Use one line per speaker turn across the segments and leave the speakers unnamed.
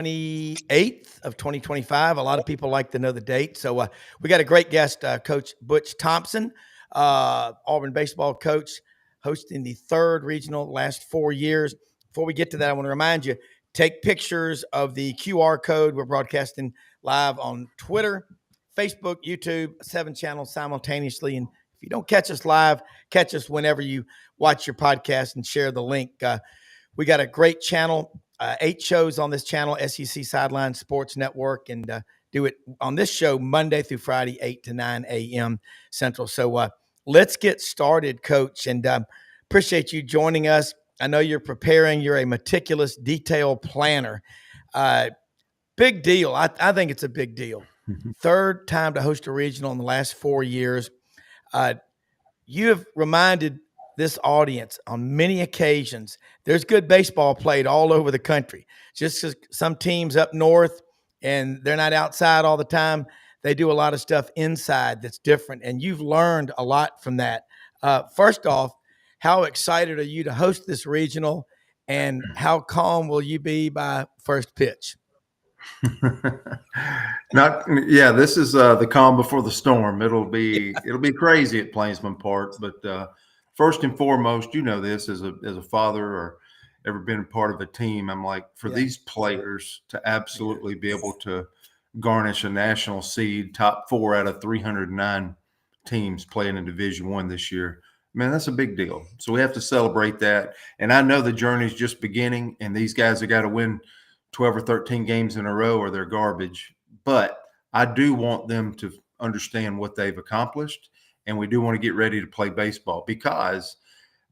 28th of 2025. A lot of people like to know the date. So we got a great guest, Coach Butch Thompson, Auburn baseball coach, hosting the third regional last 4 years. Before we get to that, I want to remind you, take pictures of the QR code. We're broadcasting live on Twitter, Facebook, YouTube, 7 channels simultaneously. And if you don't catch us live, catch us whenever you watch your podcast and share the link. We got a great channel. 8 shows on this channel, SEC Sideline Sports Network, and do it on this show Monday through Friday, 8 to 9 a.m. Central. So let's get started, Coach, and appreciate you joining us. I know you're preparing. You're a meticulous detail planner. Big deal. I think it's a big deal. Third time to host a regional in the last 4 years. You have reminded this audience on many occasions there's good baseball played all over the country. Just because some teams up north and they're not outside all the time, they do a lot of stuff inside that's different, and you've learned a lot from that. First off, how excited are you to host this regional, and how calm will you be by first pitch?
This is the calm before the storm. It'll be crazy at Plainsman Park, but first and foremost, you know this as a father or ever been a part of a team. I'm like, for these players to absolutely be able to garnish a national seed, top 4 out of 309 teams playing in Division I this year, man, that's a big deal. So we have to celebrate that. And I know the journey's just beginning, and these guys have got to win 12 or 13 games in a row or they're garbage. But I do want them to understand what they've accomplished, and we do want to get ready to play baseball, because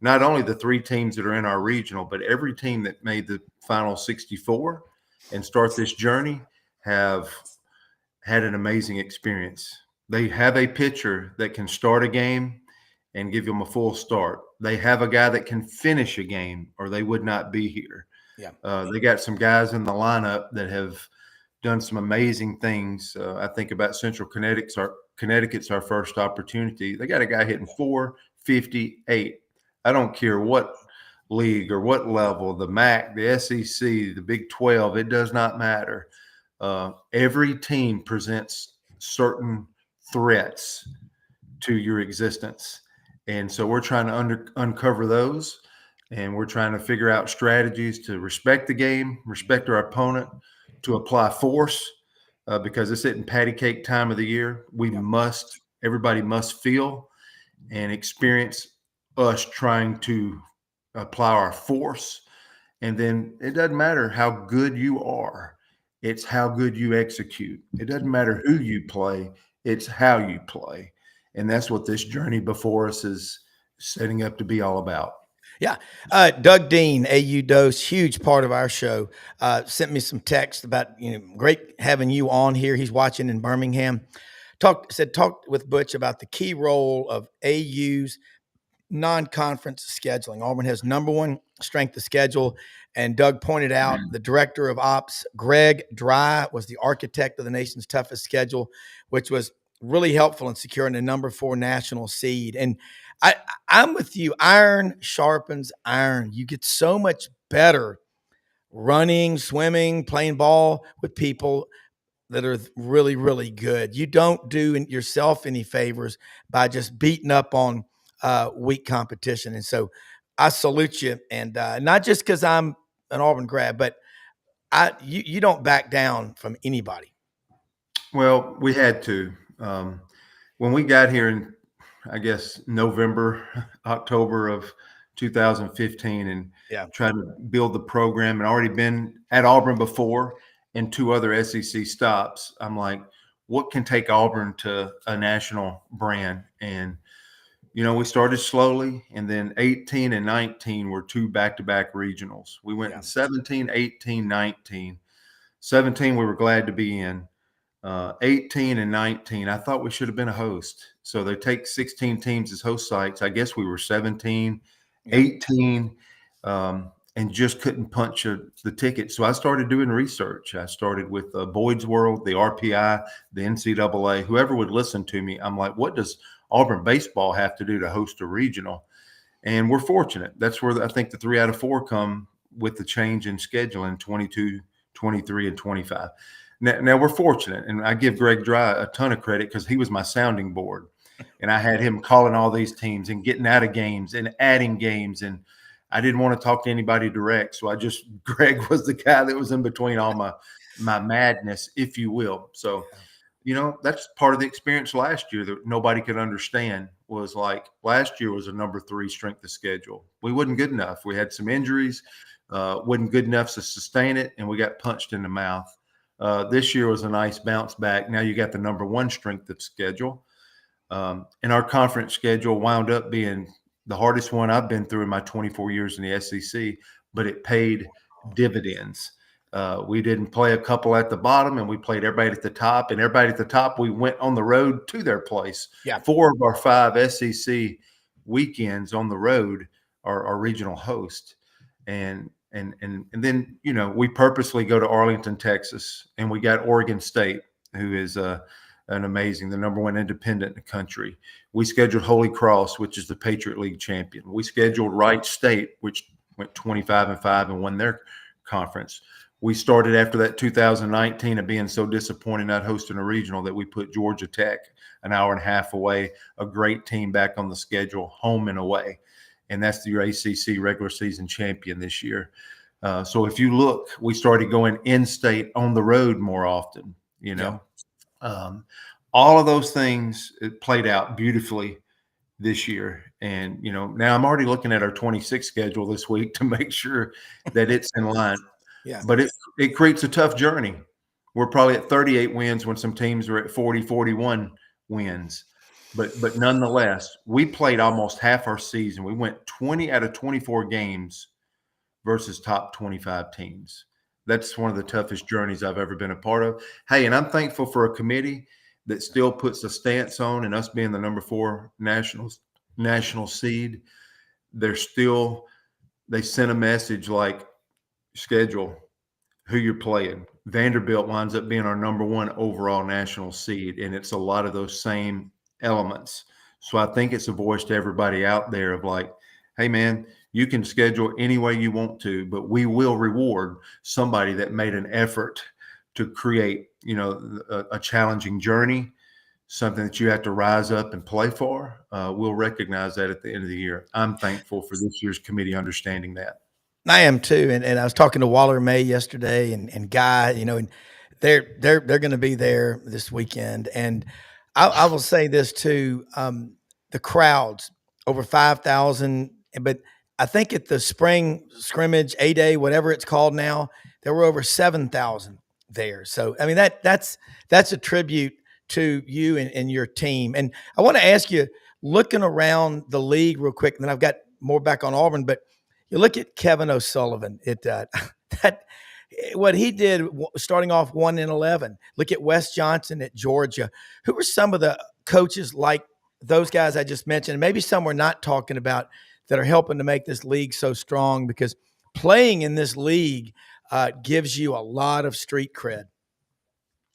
not only the 3 teams that are in our regional, but every team that made the final 64 and start this journey have had an amazing experience. They have a pitcher that can start a game and give them a full start. They have a guy that can finish a game, or they would not be here. They got some guys in the lineup that have done some amazing things. I think about Central Connecticut's our first opportunity. They got a guy hitting .458. I don't care what league or what level, the MAC, the SEC, the Big 12, it does not matter. Every team presents certain threats to your existence. And so we're trying to uncover those, and we're trying to figure out strategies to respect the game, respect our opponent, to apply force, because it's hitting patty cake time of the year. Everybody must feel and experience us trying to apply our force. And then it doesn't matter how good you are. It's how good you execute. It doesn't matter who you play. It's how you play. And that's what this journey before us is setting up to be all about.
Yeah. Doug Dean, AU Dose, huge part of our show, sent me some text about, great having you on here. He's watching in Birmingham. Talked with Butch about the key role of AU's non-conference scheduling. Auburn has number 1 strength of schedule. And Doug pointed out the director of ops, Greg Dry, was the architect of the nation's toughest schedule, which was really helpful in securing the number 4 national seed. And I'm with you. Iron sharpens iron. You get so much better running, swimming, playing ball with people that are really, really good. You don't do yourself any favors by just beating up on weak competition. And so I salute you. And not just because I'm an Auburn grad, but you don't back down from anybody.
Well, we had to. When we got here in, I guess, October of 2015, and tried to build the program, and already been at Auburn before and 2 other SEC stops, I'm like, what can take Auburn to a national brand? And, we started slowly, and then 18 and 19 were 2 back-to-back regionals. We went in 17, 18, 19. 17 we were glad to be in. 18 and 19, I thought we should have been a host. So they take 16 teams as host sites. I guess we were 17, 18, and just couldn't punch the ticket. So I started doing research. I started with Boyd's World, the RPI, the NCAA, whoever would listen to me. I'm like, what does Auburn baseball have to do to host a regional? And we're fortunate. That's where I think the 3 out of 4 come with the change in schedule in 22, 23, and 25. Now we're fortunate, and I give Greg Dry a ton of credit because he was my sounding board, and I had him calling all these teams and getting out of games and adding games, and I didn't want to talk to anybody direct, so Greg was the guy that was in between all my madness, if you will. So, that's part of the experience last year that nobody could understand. Was like last year was a number 3 strength of schedule. We wasn't good enough. We had some injuries, wasn't good enough to sustain it, and we got punched in the mouth. This year was a nice bounce back. Now you got the number 1 strength of schedule. And our conference schedule wound up being the hardest one I've been through in my 24 years in the SEC, but it paid dividends. We didn't play a couple at the bottom, and we played everybody at the top. And everybody at the top, we went on the road to their place.
Yeah.
4 of our 5 SEC weekends on the road are regional host. And then, we purposely go to Arlington, Texas, and we got Oregon State, who is the number 1 independent in the country. We scheduled Holy Cross, which is the Patriot League champion. We scheduled Wright State, which went 25-5 and won their conference. We started after that 2019 of being so disappointed not hosting a regional that we put Georgia Tech an hour and a half away, a great team back on the schedule, home and away. And that's your ACC regular season champion this year. So if you look, we started going in-state on the road more often,
Yeah.
All of those things, it played out beautifully this year. And, now I'm already looking at our 26 schedule this week to make sure that it's in line.
Yeah.
But it creates a tough journey. We're probably at 38 wins when some teams are at 40, 41 wins. But nonetheless, we played almost half our season. We went 20 out of 24 games versus top 25 teams. That's one of the toughest journeys I've ever been a part of. Hey, and I'm thankful for a committee that still puts a stance on, and us being the number 4 national seed, they sent a message like, schedule who you're playing. Vanderbilt winds up being our number 1 overall national seed, and it's a lot of those same elements. So I think it's a voice to everybody out there of like, hey man, you can schedule any way you want to, but we will reward somebody that made an effort to create, a challenging journey, something that you have to rise up and play for. We'll recognize that at the end of the year. I'm thankful for this year's committee understanding that.
I am too. And I was talking to Waller May yesterday and Guy, and they're going to be there this weekend. And I will say this too, the crowds over 5,000, but I think at the spring scrimmage, A-Day, whatever it's called now, there were over 7,000 there. So, I mean, that's a tribute to you and your team. And I want to ask you, looking around the league real quick, and then I've got more back on Auburn, but you look at Kevin O'Sullivan. What he did starting off 1-11. Look at Wes Johnson at Georgia. Who are some of the coaches like those guys I just mentioned? Maybe some we're not talking about that are helping to make this league so strong, because playing in this league gives you a lot of street cred.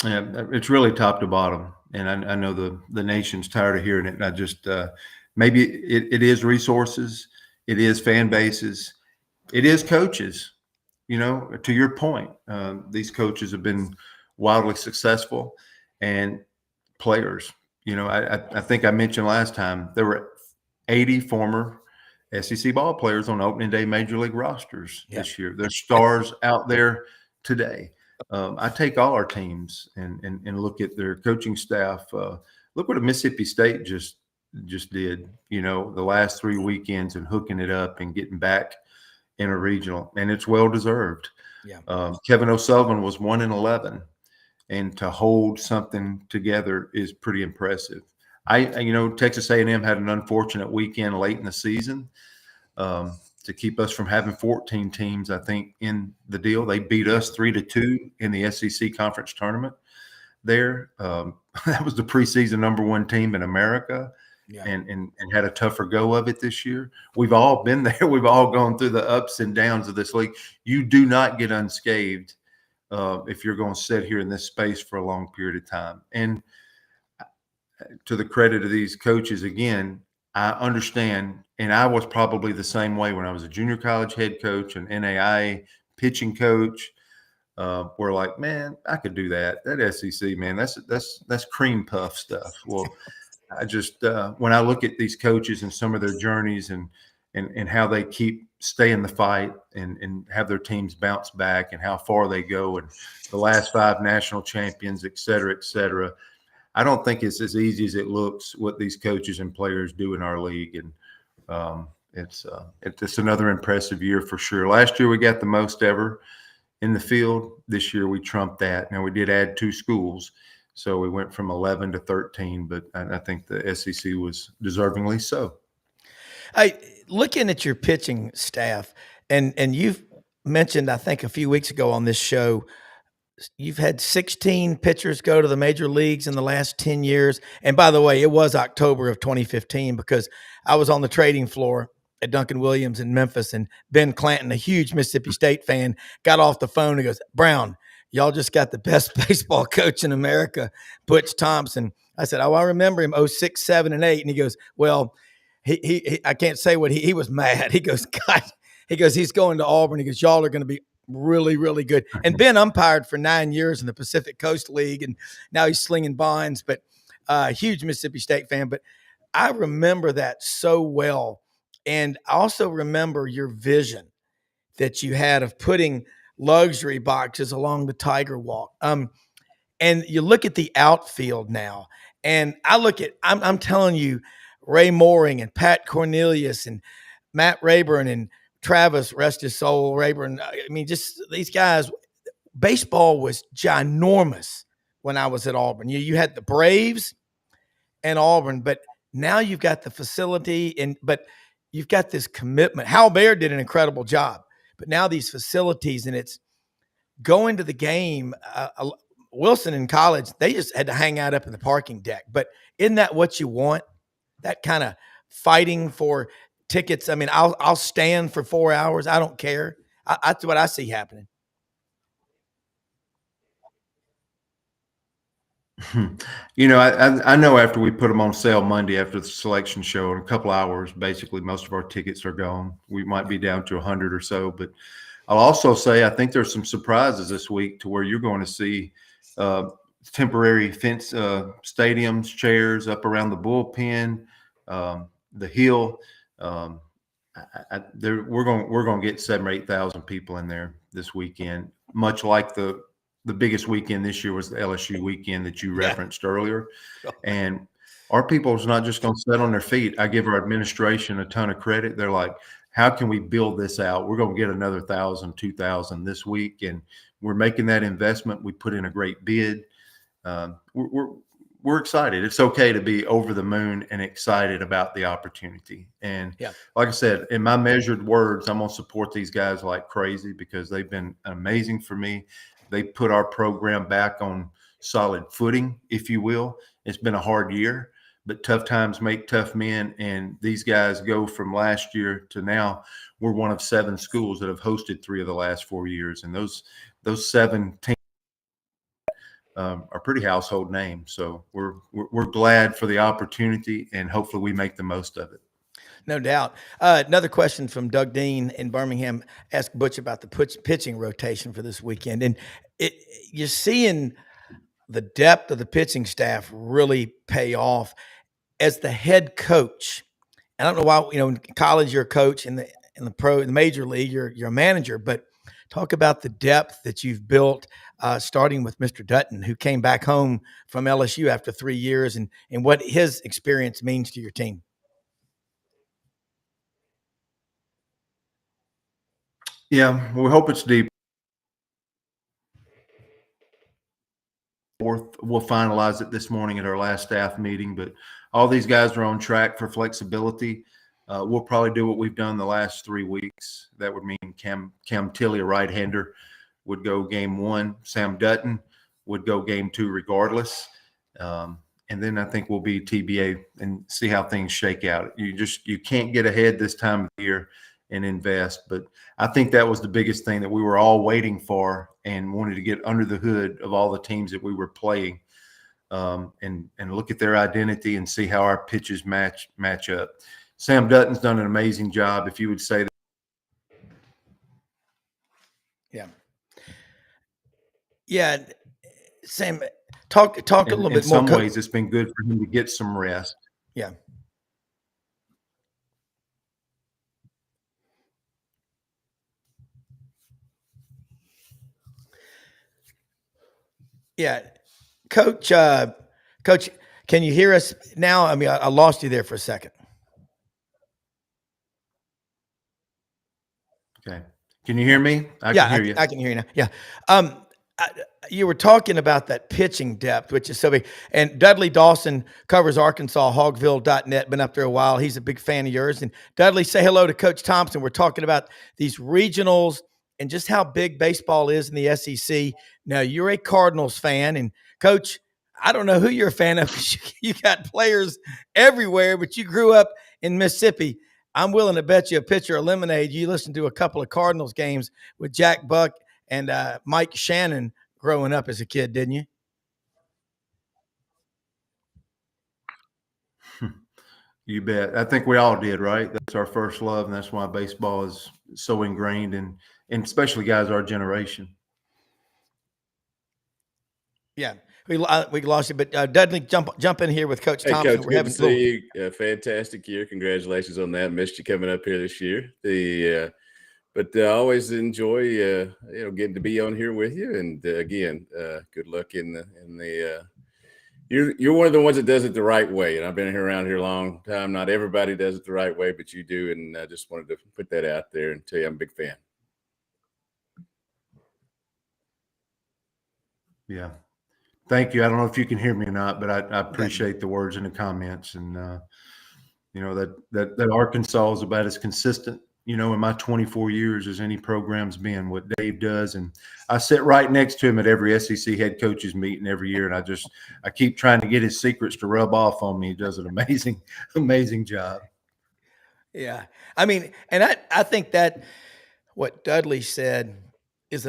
Yeah, it's really top to bottom, and I know the nation's tired of hearing it. And I just maybe it is resources. It is fan bases. It is coaches. To your point, these coaches have been wildly successful, and players. I think I mentioned last time there were 80 former SEC ball players on opening day major league rosters this year. There's stars out there today. I take all our teams and look at their coaching staff. Look what Mississippi State just did, the last 3 weekends, and hooking it up and getting back in a regional, and it's well deserved. Yeah. Kevin O'Sullivan was 1-11, and to hold something together is pretty impressive. Texas A&M had an unfortunate weekend late in the season to keep us from having 14 teams, I think, in the deal. They beat us 3-2 in the SEC conference tournament there. That was the preseason number 1 team in America. Yeah. And had a tougher go of it this year. We've all been there. We've all gone through the ups and downs of this league. You do not get unscathed if you're going to sit here in this space for a long period of time. And to the credit of these coaches, again, I understand, and I was probably the same way when I was a junior college head coach, an NAIA pitching coach. we're like, man, I could do that. That SEC, man, that's cream puff stuff. Well, I just when I look at these coaches and some of their journeys and how they stay in the fight and have their teams bounce back and how far they go and the last 5 national champions, et cetera, I don't think it's as easy as it looks what these coaches and players do in our league. And it's another impressive year for sure. Last year we got the most ever in the field. This year we trumped that. Now we did add 2 schools, so we went from 11 to 13, but I think the SEC was deservingly so.
Hey, looking at your pitching staff, and you've mentioned, I think a few weeks ago on this show, you've had 16 pitchers go to the major leagues in the last 10 years. And by the way, it was October of 2015 because I was on the trading floor at Duncan Williams in Memphis, and Ben Clanton, a huge Mississippi State fan, got off the phone and goes, Browne, y'all just got the best baseball coach in America, Butch Thompson. I said, oh, I remember him 06, 7, and 8. And he goes, well, he I can't say what he was mad. He goes, God, he's going to Auburn. He goes, y'all are going to be really, really good. And Ben umpired for 9 years in the Pacific Coast League, and now he's slinging binds, but huge Mississippi State fan. But I remember that so well. And I also remember your vision that you had of putting luxury boxes along the Tiger Walk. And you look at the outfield now, and I look at, I'm telling you, Ray Mooring and Pat Cornelius and Matt Rayburn and Travis, rest his soul, Rayburn. I mean, just these guys, baseball was ginormous when I was at Auburn. You had the Braves and Auburn, but now you've got the facility, but you've got this commitment. Hal Baer did an incredible job, but now these facilities, and it's going to the game. Wilson in college, they just had to hang out up in the parking deck. But isn't that what you want? That kind of fighting for tickets. I mean, I'll stand for 4 hours. I don't care. That's what I see happening.
You know, I know after we put them on sale Monday after the selection show, in a couple hours, basically most of our tickets are gone. We might be down to 100 or so, but I'll also say I think there's some surprises this week to where you're going to see temporary fence stadiums, chairs up around the bullpen, the hill. We're going to get 7,000 or 8,000 people in there this weekend, much like the biggest weekend this year was the LSU weekend that you referenced earlier. And our people is not just going to sit on their feet. I give our administration a ton of credit. They're like, how can we build this out? We're going to get another 1,000, 2,000 this week. And we're making that investment. We put in a great bid. We're excited. It's okay to be over the moon and excited about the opportunity. And like I said, in my measured words, I'm going to support these guys like crazy because they've been amazing for me. They put our program back on solid footing, if you will. It's been a hard year, but tough times make tough men. And these guys go from last year to now. We're one of 7 schools that have hosted 3 of the last 4 years. And those 7 teams are pretty household names. So we're glad for the opportunity, and hopefully we make the most of it.
No doubt. Another question from Doug Dean in Birmingham asked Butch about the pitching rotation for this weekend. And you're seeing the depth of the pitching staff really pay off as the head coach. I don't know why, in college you're a coach, in the major league you're a manager, but talk about the depth that you've built, starting with Mr. Dutton, who came back home from LSU after 3 years, and what his experience means to your team.
Yeah, we hope it's deep. We'll finalize it this morning at our last staff meeting, but all these guys are on track for flexibility. We'll probably do what we've done the last 3 weeks. That would mean Cam Tilley, a right-hander, would go game 1. Sam Dutton would go game 2 regardless. And then I think we'll be TBA and see how things shake out. You can't get ahead this time of the year and invest. But I think that was the biggest thing that we were all waiting for and wanted to get under the hood of all the teams that we were playing, and look at their identity and see how our pitches match up. Sam Dutton's done an amazing job, if you would say that.
Yeah. Yeah, Sam, talk a little
In
bit more.
some ways, it's been good for him to get some rest.
Yeah. Yeah. Coach, can you hear us now? I mean, I lost you there for a second.
Okay. Can you hear me? I can hear you.
I can hear you now. Yeah. You were talking about that pitching depth, which is so big. And Dudley Dawson covers Arkansas, Hogville.net, been up there a while. He's a big fan of yours. And Dudley, say hello to Coach Thompson. We're talking about these regionals and just how big baseball is in the SEC. Now, you're a Cardinals fan. And, Coach, I don't know who you're a fan of. You got players everywhere, but you grew up in Mississippi. I'm willing to bet you a pitcher of lemonade. You listened to a couple of Cardinals games with Jack Buck and Mike Shannon growing up as a kid, didn't you?
You bet. I think we all did, right? That's our first love, and that's why baseball is so ingrained, and especially guys our generation.
Yeah, we lost you, but Dudley, jump in here with Coach Thompson.
Hey, Coach, good to see you. Fantastic year. Congratulations on that. Missed you coming up here this year. But I always enjoy getting to be on here with you. And again, good luck in the. You're one of the ones that does it the right way, and I've been around here a long time. Not everybody does it the right way, but you do, and I just wanted to put that out there and tell you I'm a big fan.
Yeah. Thank you. I don't know if you can hear me or not, but I appreciate the words and the comments. And, that Arkansas is about as consistent, in my 24 years as any program's been, what Dave does. And I sit right next to him at every SEC head coaches meeting every year. And I keep trying to get his secrets to rub off on me. He does an amazing job.
Yeah. I mean, and I think that what Dudley said is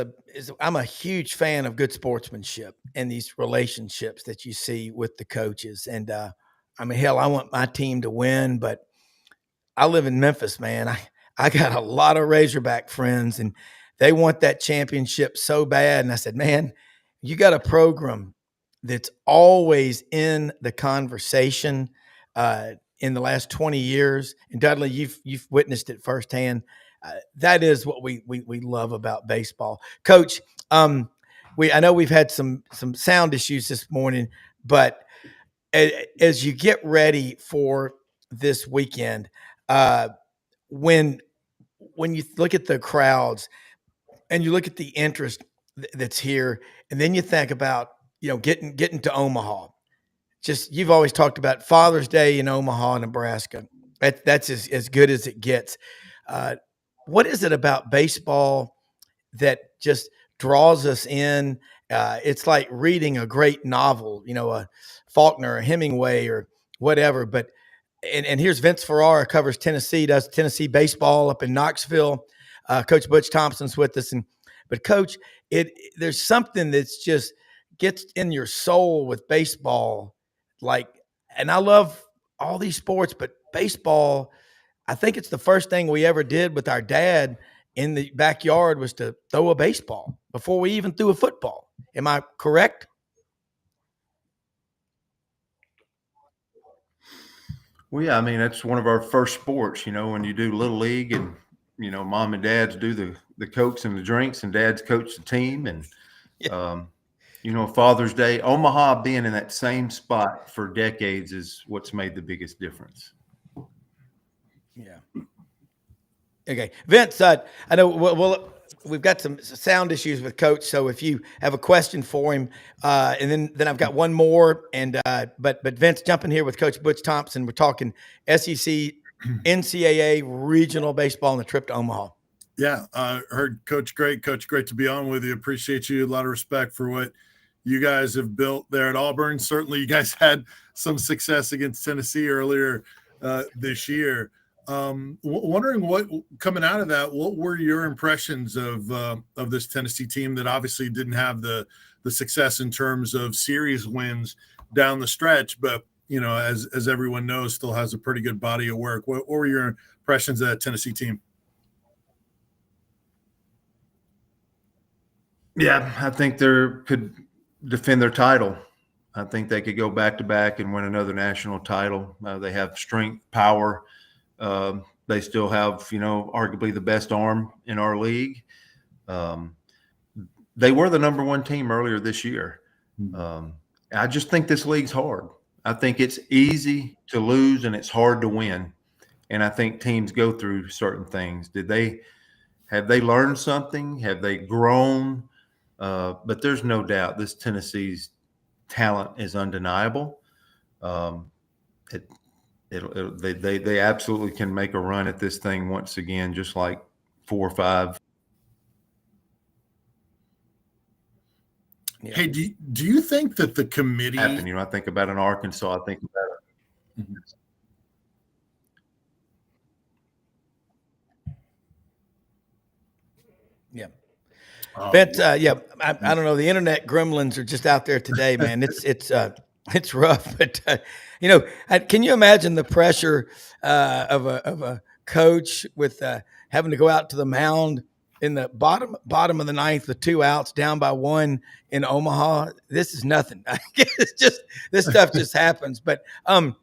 I'm a huge fan of good sportsmanship and these relationships that you see with the coaches. And I mean, hell, I want my team to win, but I live in Memphis, man. I got a lot of Razorback friends, and they want that championship so bad. And I said, man, you got a program that's always in the conversation in the last 20 years. And Dudley, you've witnessed it firsthand. That is what we love about baseball. Coach, I know we've had some sound issues this morning, but as you get ready for this weekend, when you look at the crowds and you look at the interest that's here, and then you think about getting to Omaha. Just you've always talked about Father's Day in Omaha, Nebraska. That's as good as it gets. What is it about baseball that just draws us in? It's like reading a great novel, a Faulkner or Hemingway or whatever. But and here's Vince Ferrara, covers Tennessee, does Tennessee baseball up in Knoxville. Coach Butch Thompson's with us, but Coach, there's something that's just gets in your soul with baseball, and I love all these sports, but baseball. I think it's the first thing we ever did with our dad in the backyard was to throw a baseball before we even threw a football. Am I correct?
Well, yeah, I mean, that's one of our first sports, when you do Little League and, mom and dads do the cokes and the drinks and dads coach the team. And, Father's Day, Omaha being in that same spot for decades is what's made the biggest difference.
Yeah. Okay, Vince. I know. We've got some sound issues with Coach, so if you have a question for him, and then I've got one more. And but Vince, jump in here with Coach Butch Thompson. We're talking SEC, NCAA regional baseball and the trip to Omaha.
Yeah, heard Coach. Great to be on with you. Appreciate you. A lot of respect for what you guys have built there at Auburn. Certainly, you guys had some success against Tennessee earlier this year. Wondering what coming out of that, what were your impressions of this Tennessee team that obviously didn't have the success in terms of series wins down the stretch, but as everyone knows, still has a pretty good body of work. What were your impressions of that Tennessee team?
Yeah, I think they could defend their title. I think they could go back to back and win another national title. They have strength, power. They still have, arguably the best arm in our league. They were the number one team earlier this year. I just think this league's hard. I think it's easy to lose and it's hard to win. And I think teams go through certain things. Have they learned something? Have they grown? But there's no doubt this Tennessee's talent is undeniable. They absolutely can make a run at this thing once again, just like 4 or 5.
Yeah. Hey, do you think that the committee
happened? I think about an Arkansas. I think about it. Mm-hmm.
Yeah. But I don't know. The internet gremlins are just out there today, man. It's rough. But can you imagine the pressure of a coach with having to go out to the mound in the bottom of the ninth with 2 outs, down by 1 in Omaha? This is nothing. It's just this stuff just happens. But and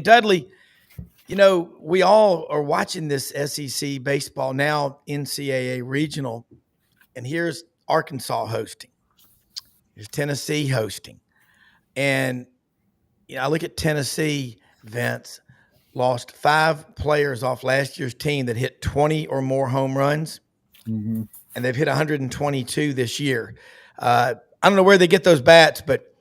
Dudley, we all are watching this SEC baseball now, NCAA regional, and here's Arkansas hosting. Here's Tennessee hosting. And I look at Tennessee, Vince, lost 5 players off last year's team that hit 20 or more home runs, and they've hit 122 this year. I don't know where they get those bats, but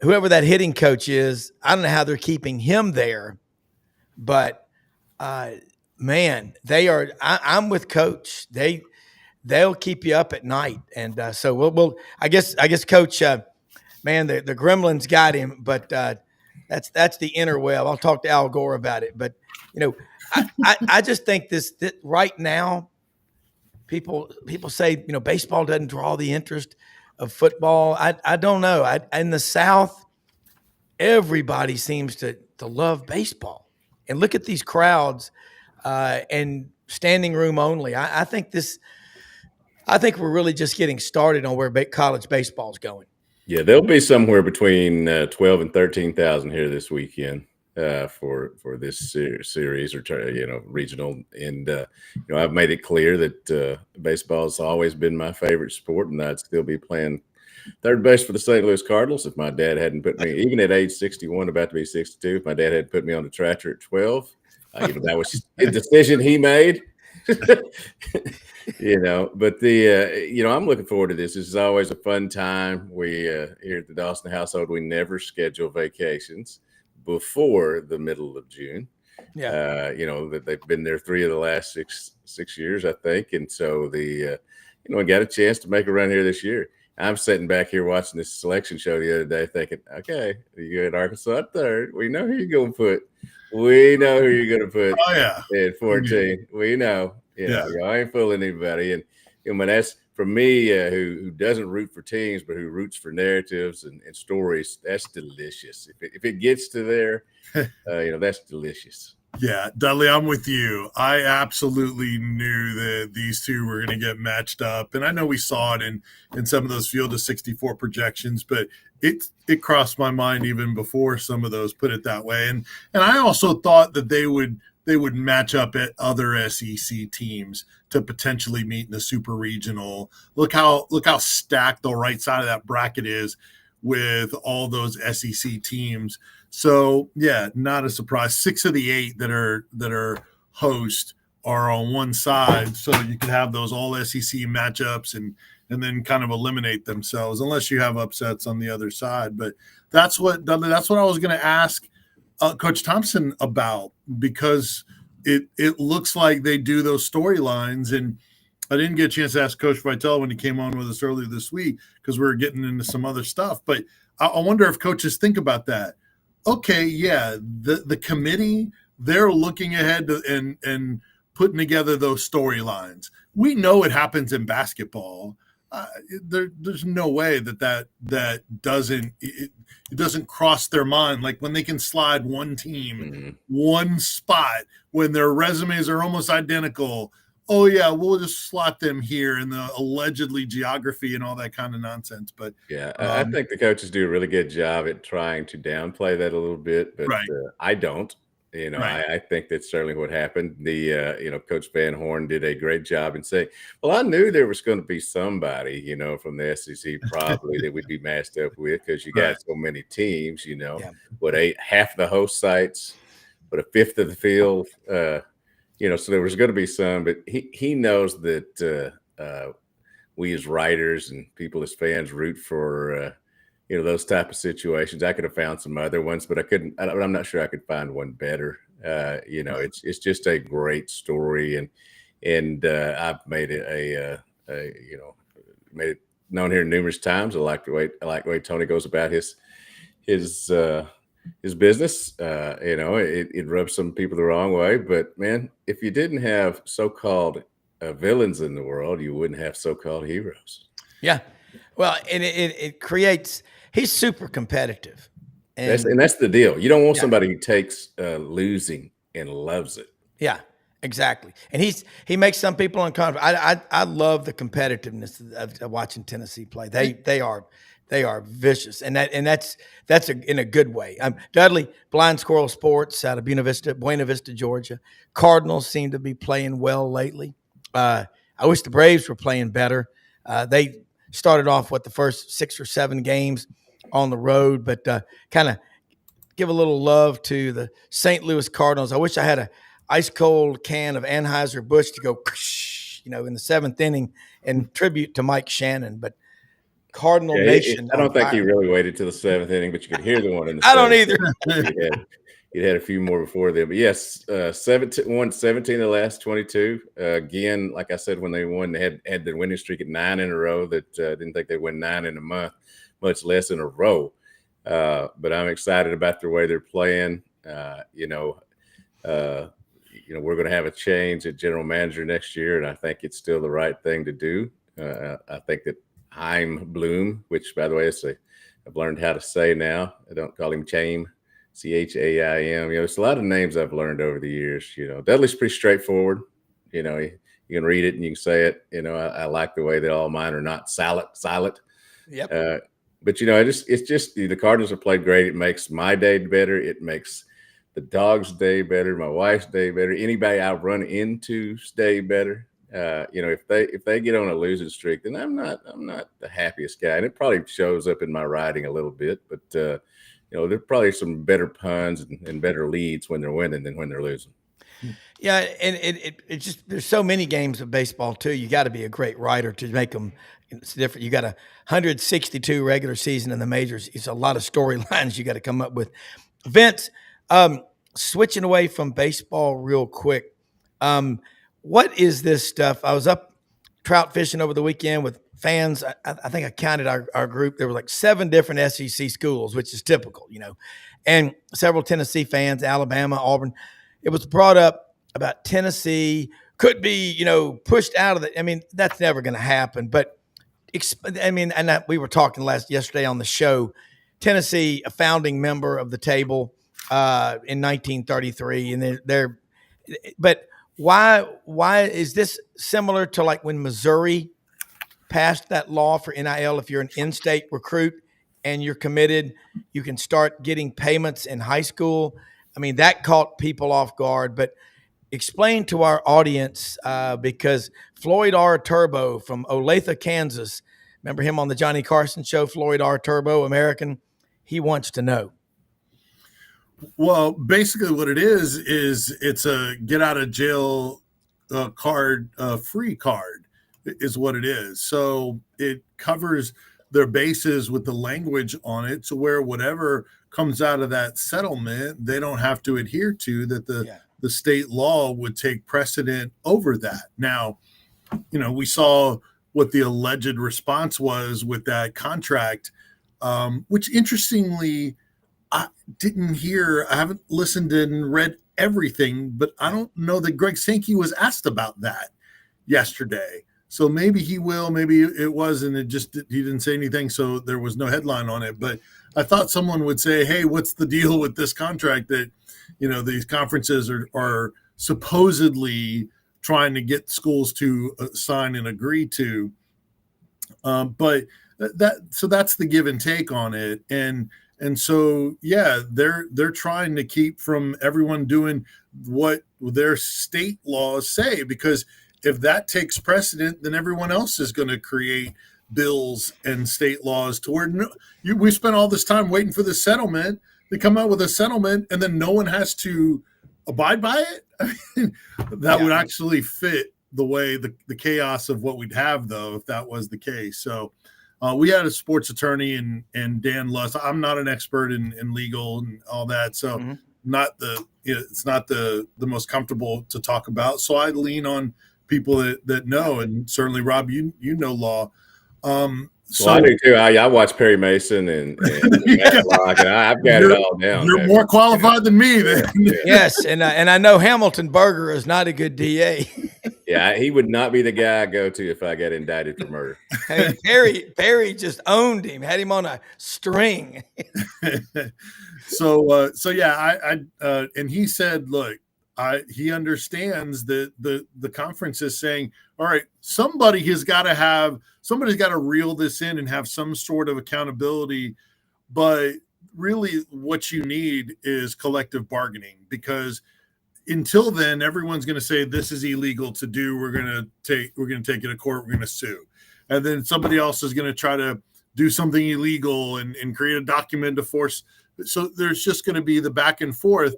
whoever that hitting coach is, I don't know how they're keeping him there. But man, they are. I'm with Coach. They'll keep you up at night, and so we'll. I guess Coach. Man, the Gremlins got him, but that's the interweb. I'll talk to Al Gore about it. But I just think that right now, people say baseball doesn't draw the interest of football. I don't know. In the South, everybody seems to love baseball. And look at these crowds and standing room only. I think we're really just getting started on where college baseball is going.
Yeah, there'll be somewhere between 12 and 13,000 here this weekend for this series or regional. And I've made it clear that baseball's always been my favorite sport, and I'd still be playing third base for the St. Louis Cardinals if my dad hadn't put me, even at age 61, about to be 62, if my dad had put me on the tractor at 12. That was a decision he made. But I'm looking forward to this. This is always a fun time. We here at the Dawson household, we never schedule vacations before the middle of June. Yeah. That they've been there 3 of the last six years, I think. And so we got a chance to make a run here this year. I'm sitting back here watching this selection show the other day thinking, okay, you got Arkansas at third. We know who you're going to put. We know who you're going to put at 14. We know. I ain't fooling anybody. And when that's for me, who doesn't root for teams, but who roots for narratives and stories, that's delicious. If it gets to there, that's delicious.
Yeah, Dudley, I'm with you. I absolutely knew that these two were going to get matched up. And I know we saw it in some of those field of 64 projections, but it crossed my mind even before some of those, put it that way. And I also thought that they would match up at other SEC teams to potentially meet in the super regional. Look how stacked the right side of that bracket is with all those SEC teams. So yeah, not a surprise. 6 of the 8 that are host are on one side, so you can have those all SEC matchups and then kind of eliminate themselves, unless you have upsets on the other side. But that's what I was going to ask Coach Thompson about, because it looks like they do those storylines. And I didn't get a chance to ask Coach Vitale when he came on with us earlier this week because we were getting into some other stuff. But I wonder if coaches think about that. Okay, yeah, the committee, they're looking ahead and putting together those storylines. We know it happens in basketball. There's no way that doesn't cross their mind. Like when they can slide one team, one spot, when their resumes are almost identical, oh yeah, we'll just slot them here in the allegedly geography and all that kind of nonsense. But
Yeah, I think the coaches do a really good job at trying to downplay that a little bit, but
right,
I don't.
right.
I think that's certainly what happened. Coach Van Horn did a great job in saying, well, I knew there was going to be somebody, from the SEC probably that we'd be matched up with because you got
Right.
so many teams,
Yeah.
half the host sites, but a fifth of the field, so there was going to be some, but he knows that we as writers and people as fans root for, those type of situations. I could have found some other ones, but I couldn't. I'm not sure I could find one better. It's just a great story, and I've made it made it known here numerous times. I like the way Tony goes about his business. It rubs some people the wrong way, but man, if you didn't have so-called villains in the world, you wouldn't have so-called heroes.
Yeah. Well, and it creates. He's super competitive,
and that's the deal. You don't want somebody who takes losing and loves it.
Yeah, exactly. And he makes some people uncomfortable. I love the competitiveness of watching Tennessee play. They are vicious, and that's in a good way. Dudley, Blind Squirrel Sports out of Buena Vista, Georgia. Cardinals seem to be playing well lately. I wish the Braves were playing better. They started off the first 6 or 7 games on the road, but kind of give a little love to the St. Louis Cardinals. I wish I had a ice cold can of Anheuser-Busch to go, in the 7th inning and tribute to Mike Shannon. But Cardinal Nation.
I don't think he really waited till the 7th inning, but you could hear the one in the 7th.
I don't either.
He'd had a few more before then, but yes, 17 of the last 22. Again, like I said, when they won, they had the winning streak at 9 in a row. That didn't think they'd win 9 in a month, much less in a row. But I'm excited about the way they're playing. We're going to have a change at general manager next year, and I think it's still the right thing to do. I think that Chaim Bloom, which, by the way, I've learned how to say now. I don't call him Chaim. Chaim. It's a lot of names I've learned over the years. Dudley's pretty straightforward. You can read it and you can say it. I like the way that all mine are not silent.
Yep.
But it's just the Cardinals have played great. It makes my day better. It makes the dog's day better. My wife's day better. Anybody I run into's day better. If they get on a losing streak, then I'm not the happiest guy, and it probably shows up in my writing a little bit. But there's probably some better puns and better leads when they're winning than when they're losing.
Yeah, and it just there's so many games of baseball too. You got to be a great writer to make them. It's different. You got 162 regular season in the majors. It's a lot of storylines you got to come up with. Vince, switching away from baseball real quick. What is this stuff? I was up trout fishing over the weekend with fans. I think I counted our group. There were like 7 different SEC schools, which is typical, and several Tennessee fans, Alabama, Auburn. It was brought up about Tennessee could be, pushed out of it. I mean, that's never going to happen. But we were talking yesterday on the show. Tennessee, a founding member of the table in 1933, and but why is this similar to like when Missouri passed that law for NIL? If you're an in-state recruit and you're committed, you can start getting payments in high school. I mean, that caught people off guard, but explain to our audience because Floyd R. Turbo from Olathe, Kansas, remember him on the Johnny Carson show, Floyd R. Turbo, American, he wants to know.
Well, basically what it is it's a get out of jail card, free card is what it is. So it covers their bases with the language on it. So where whatever comes out of that settlement, they don't have to adhere to that. The state law would take precedent over that. Now, we saw what the alleged response was with that contract, which interestingly, I didn't hear. I haven't listened and read everything, but I don't know that Greg Sankey was asked about that yesterday. So maybe he will, maybe it was, and he didn't say anything, so there was no headline on it. But I thought someone would say, hey, what's the deal with this contract that, these conferences are supposedly trying to get schools to sign and agree to. But that's the give and take on it. And so, yeah, they're trying to keep from everyone doing what their state laws say, because if that takes precedent, then everyone else is going to create bills and state laws to where we spent all this time waiting for the settlement. They come out with a settlement and then no one has to abide by it. I mean, that would actually fit the way the chaos of what we'd have, though, if that was the case. So we had a sports attorney and Dan Luss. I'm not an expert in legal and all that, so it's not the most comfortable to talk about. So I lean on people that know, and certainly Rob, you know law.
So I do too. I watch Perry Mason and Matlock, and I've got it all down.
You're more qualified than me, then.
Yes, and I know Hamilton Berger is not a good DA.
Yeah, he would not be the guy I go to if I got indicted for murder.
Hey, Perry just owned him, had him on a string.
So yeah, and he said, look, he understands that the conference is saying, all right, somebody's got to reel this in and have some sort of accountability. But really what you need is collective bargaining, because until then, everyone's going to say this is illegal to do. We're going to take it to court. We're going to sue. And then somebody else is going to try to do something illegal and create a document to force. So there's just going to be the back and forth.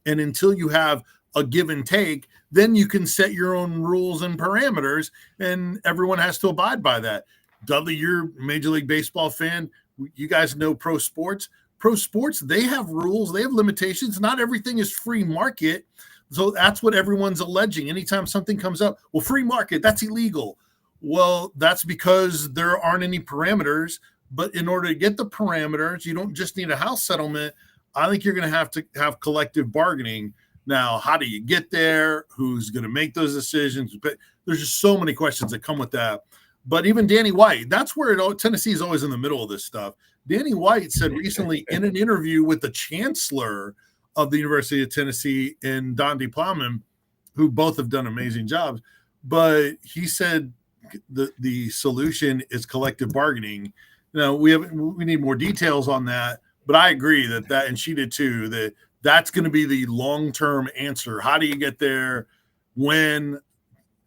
And until you have a give and take, then you can set your own rules and parameters, and everyone has to abide by that. Dudley, you're a Major League Baseball fan. You guys know pro sports. Pro sports, they have rules. They have limitations. Not everything is free market. So that's what everyone's alleging. Anytime something comes up, well, free market, that's illegal. Well, that's because there aren't any parameters. But in order to get the parameters, you don't just need a house settlement. I think you're going to have collective bargaining. Now, how do you get there? Who's going to make those decisions? But there's just so many questions that come with that. But even Danny White, that's where Tennessee is always in the middle of this stuff. Danny White said recently in an interview with the chancellor of the University of Tennessee and Donde Plowman, who both have done amazing jobs, but he said the solution is collective bargaining. Now, we need more details on that. But I agree that, and she did too, that's going to be the long-term answer. How do you get there? When,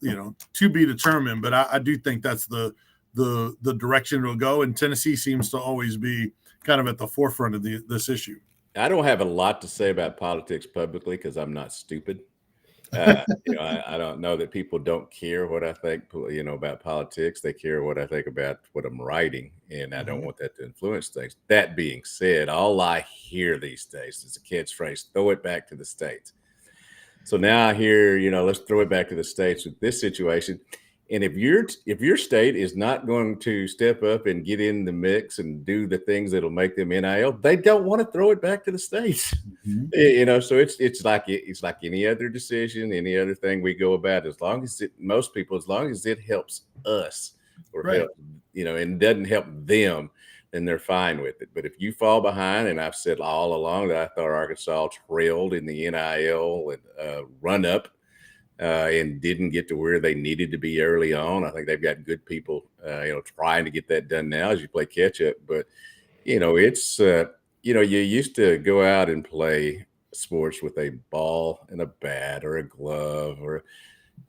to be determined. But I do think that's the direction it'll go. And Tennessee seems to always be kind of at the forefront of this issue.
I don't have a lot to say about politics publicly because I'm not stupid. I don't know that people don't care what I think, about politics. They care what I think about what I'm writing, and I don't want that to influence things. That being said, all I hear these days is a kid's phrase, throw it back to the states. So now I hear, let's throw it back to the states with this situation. And if your state is not going to step up and get in the mix and do the things that'll make them NIL, they don't want to throw it back to the states. Mm-hmm. So it's like any other decision, any other thing we go about. As long as it helps us, or
right,
help, and doesn't help them, then they're fine with it. But if you fall behind, and I've said all along that I thought Arkansas trailed in the NIL and run up. And didn't get to where they needed to be early on. I think they've got good people, trying to get that done now as you play catch up. But, it's, you used to go out and play sports with a ball and a bat or a glove or,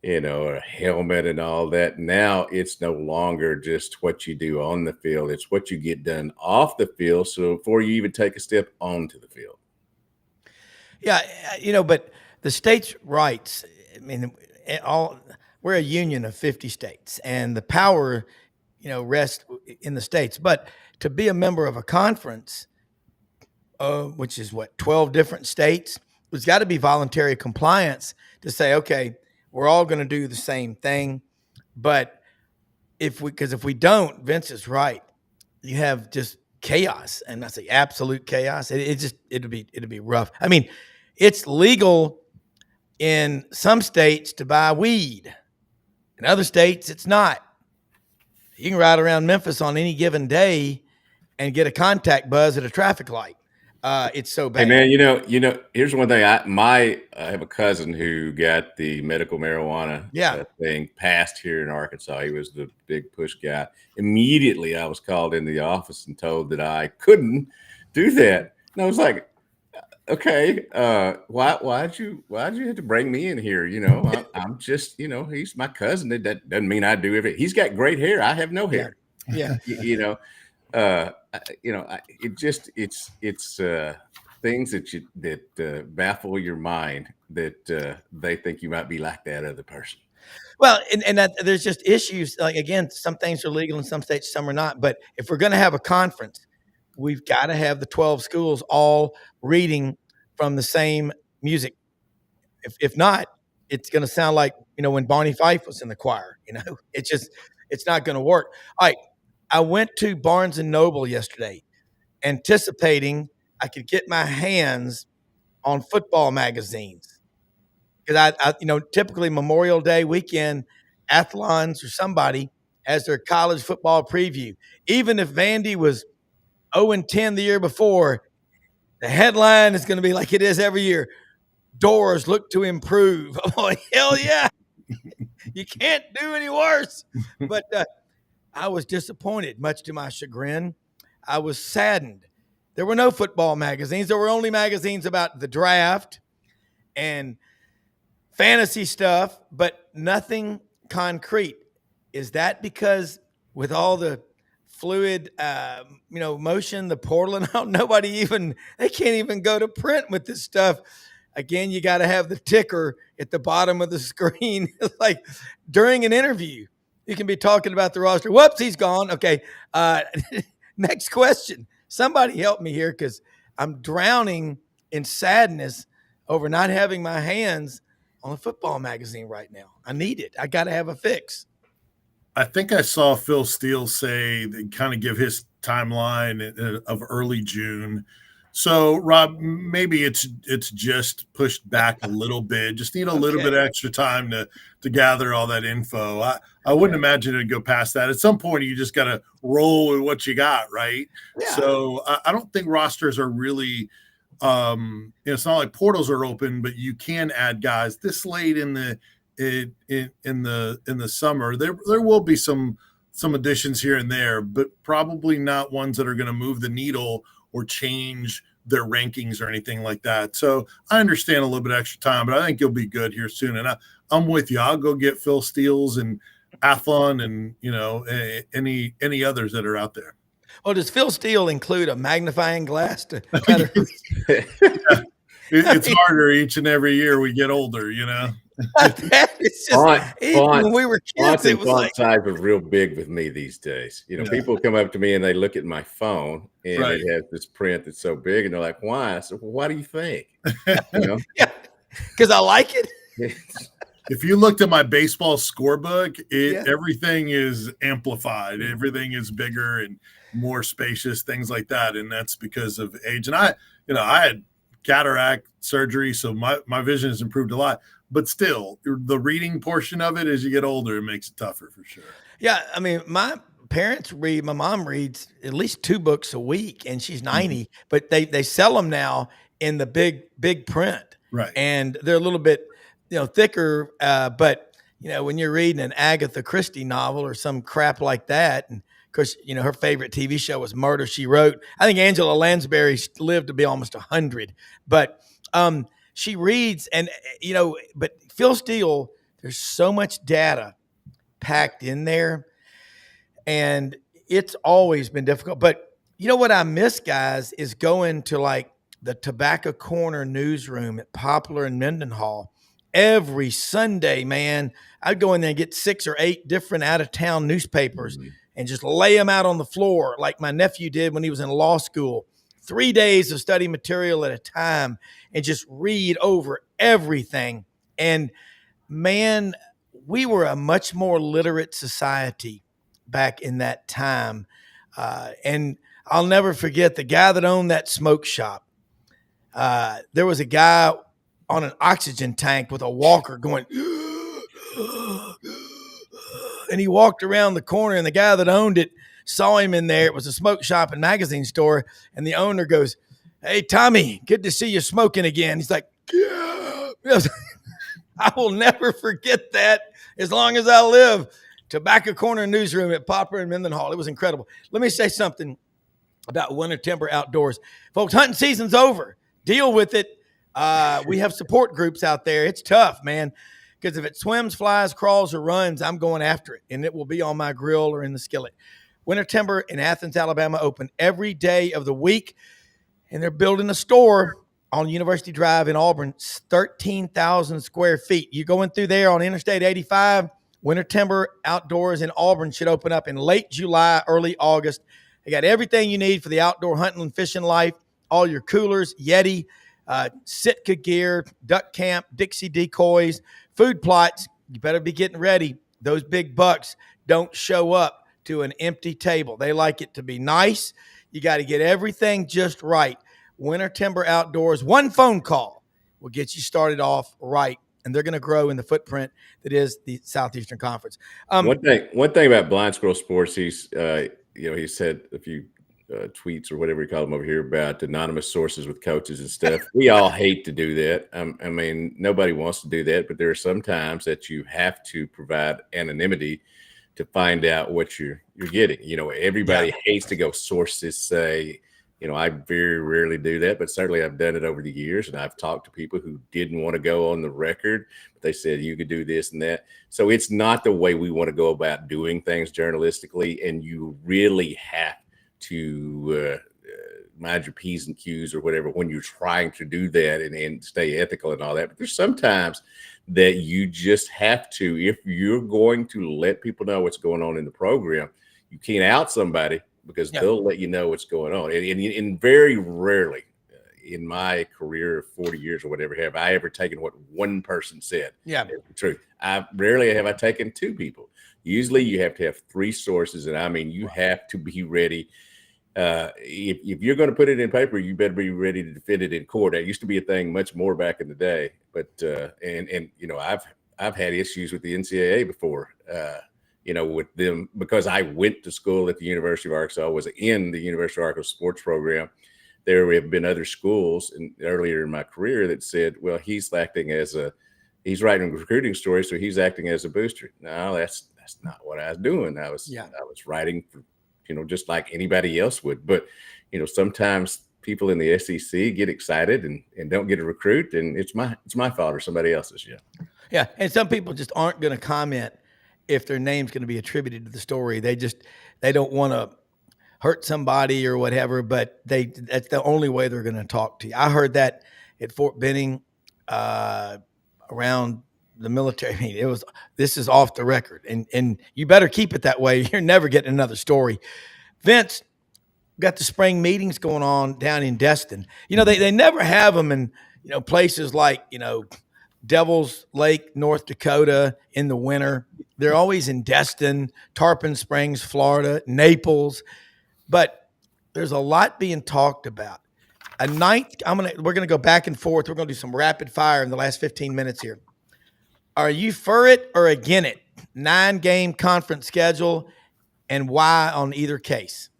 a helmet and all that. Now it's no longer just what you do on the field. It's what you get done off the field. So before you even take a step onto the field.
Yeah. But the states' rights, I mean, we're a union of 50 states, and the power, rests in the states. But to be a member of a conference, which is 12 different states, there's got to be voluntary compliance to say, okay, we're all going to do the same thing. But if we don't, Vince is right. You have just chaos, and I say absolute chaos. It'll be rough. I mean, it's legal in some states to buy weed. In other states, it's not. You can ride around Memphis on any given day and get a contact buzz at a traffic light. It's so bad.
Hey man, here's one thing. I have a cousin who got the medical marijuana thing passed here in Arkansas. He was the big push guy. Immediately, I was called into the office and told that I couldn't do that. And I was like, okay, why'd you have to bring me in here? I'm just, he's my cousin. That doesn't mean I do everything. He's got great hair. I have no hair.
Yeah.
It's things that baffle your mind that they think you might be like that other person.
Well, and that there's just issues. Like, again, some things are legal in some states, some are not. But if we're going to have a conference, we've got to have the 12 schools all reading from the same music. If not, it's going to sound like, when Barney Fife was in the choir, it's not going to work. All right. I went to Barnes and Noble yesterday anticipating I could get my hands on football magazines. Because I typically Memorial Day weekend, Athlons or somebody has their college football preview. Even if Vandy was 0-10 the year before, the headline is going to be like it is every year. Doors look to improve. I'm like, hell yeah. You can't do any worse. But I was disappointed, much to my chagrin. I was saddened. There were no football magazines. There were only magazines about the draft and fantasy stuff, but nothing concrete. Is that because with all the fluid, motion, the portal and all, they can't even go to print with this stuff. Again, you got to have the ticker at the bottom of the screen. Like during an interview, you can be talking about the roster. Whoops, he's gone. Okay. Next question. Somebody help me here because I'm drowning in sadness over not having my hands on a football magazine right now. I need it. I got to have a fix.
I think I saw Phil Steele say, kind of give his timeline of early June. So, Rob, maybe it's just pushed back a little bit. Just need a little bit extra time to gather all that info. I wouldn't imagine it'd go past that. At some point, you just got to roll with what you got, right? Yeah. So I don't think rosters are really it's not like portals are open, but you can add guys this late in the summer. There will be some additions here and there, but probably not ones that are going to move the needle or change their rankings or anything like that. So I understand a little bit extra time, but I think you'll be good here soon. And I'm with you. I'll go get Phil Steele's and Athlon and, any others that are out there.
Well, does Phil Steele include a magnifying glass to
It's harder each and every year we get older,
It's just, when we were kids, it was like
size was real big with me these days. People come up to me and they look at my phone and it has this print that's so big and they're like, why? I said, well, why do you think?
Yeah, because I like it.
If you looked at my baseball scorebook, everything is amplified. Everything is bigger and more spacious, things like that. And that's because of age. And I had cataract surgery, so my vision has improved a lot. But still, the reading portion of it as you get older, it makes it tougher for sure.
Yeah, I mean, my parents read. My mom reads at least 2 books a week, and she's 90. But they sell them now in the big print,
right?
And they're a little bit thicker. But when you're reading an Agatha Christie novel or some crap like that, and of course, her favorite TV show was Murder, She Wrote. I think Angela Lansbury lived to be almost 100, but she reads, and but Phil Steele, there's so much data packed in there, and it's always been difficult. But what I miss, guys, is going to like the Tobacco Corner newsroom at Poplar and Mendenhall every Sunday. Man, I'd go in there and get 6 or 8 different out of town newspapers and just lay them out on the floor like my nephew did when he was in law school. 3 days of study material at a time and just read over everything. And man, we were a much more literate society back in that time. And I'll never forget the guy that owned that smoke shop. There was a guy on an oxygen tank with a walker going, and he walked around the corner, and the guy that owned it saw him in there. It was a smoke shop and magazine store. And the owner goes, "Hey, Tommy, good to see you smoking again." He's like, "Yeah." I will never forget that as long as I live. Tobacco Corner newsroom at Popper and Mendenhall. It was incredible. Let me say something about Winter Timber Outdoors. Folks, hunting season's over. Deal with it. We have support groups out there. It's tough, man, because if it swims, flies, crawls, or runs, I'm going after it, and it will be on my grill or in the skillet. Winter Timber in Athens, Alabama, open every day of the week, and they're building a store on University Drive in Auburn. It's 13,000 square feet. You're going through there on Interstate 85. Winter Timber Outdoors in Auburn should open up in late July, early August. They got everything you need for the outdoor hunting and fishing life. All your coolers, Yeti, Sitka gear, duck camp, Dixie decoys, food plots. You better be getting ready. Those big bucks don't show up to an empty table. They like it to be nice. You got to get everything just right. Winter Timber Outdoors, one phone call will get you started off right, and they're going to grow in the footprint that is the Southeastern Conference.
One thing about Blind Squirrel Sports, he's he said a few tweets or whatever you call them over here about anonymous sources with coaches and stuff. We all hate to do that. I mean, nobody wants to do that, but there are some times that you have to provide anonymity to find out what you're getting. Everybody hates to go sources say. I very rarely do that, but certainly I've done it over the years, and I've talked to people who didn't want to go on the record, but they said you could do this and that. So it's not the way we want to go about doing things journalistically, and you really have to mind your P's and Q's or whatever when you're trying to do that and stay ethical and all that. But there's sometimes that you just have to, if you're going to let people know what's going on in the program, you can't out somebody, because they'll let you know what's going on. And very rarely in my career of 40 years or whatever have I ever taken what one person said.
Yeah.
As the truth. Rarely have I taken two people. Usually you have to have three sources. And I mean, you have to be ready. If you're going to put it in paper, you better be ready to defend it in court. That used to be a thing much more back in the day. But, I've had issues with the NCAA before, with them, because I went to school at the University of Arkansas, was in the University of Arkansas sports program. There have been other schools earlier in my career that said, well, he's writing recruiting stories, so he's acting as a booster. No, that's not what I was doing. I was writing for, just like anybody else would. But, sometimes people in the SEC get excited and don't get a recruit, and it's my fault or somebody else's.
Yeah. And some people just aren't going to comment if their name's going to be attributed to the story. They don't want to hurt somebody or whatever, but that's the only way they're going to talk to you. I heard that at Fort Benning, around the military. I mean, this is off the record, and you better keep it that way. You're never getting another story. Vince, got the spring meetings going on down in Destin. They never have them in, places like, Devil's Lake, North Dakota in the winter. They're always in Destin, Tarpon Springs, Florida, Naples. But there's a lot being talked about. We're going to go back and forth. We're going to do some rapid fire in the last 15 minutes here. Are you for it or against it? 9-game conference schedule, and why on either case?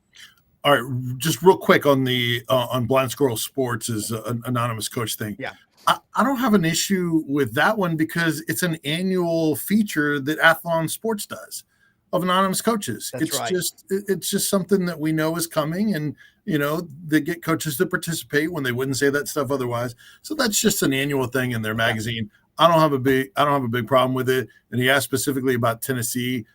All right, just real quick on the on Blind Squirrel Sports is an anonymous coach thing.
Yeah.
I don't have an issue with that one because it's an annual feature that Athlon Sports does of anonymous coaches. It's just something that we know is coming, and they get coaches to participate when they wouldn't say that stuff otherwise. So that's just an annual thing in their magazine. I don't have a big problem with it. And he asked specifically about Tennessee.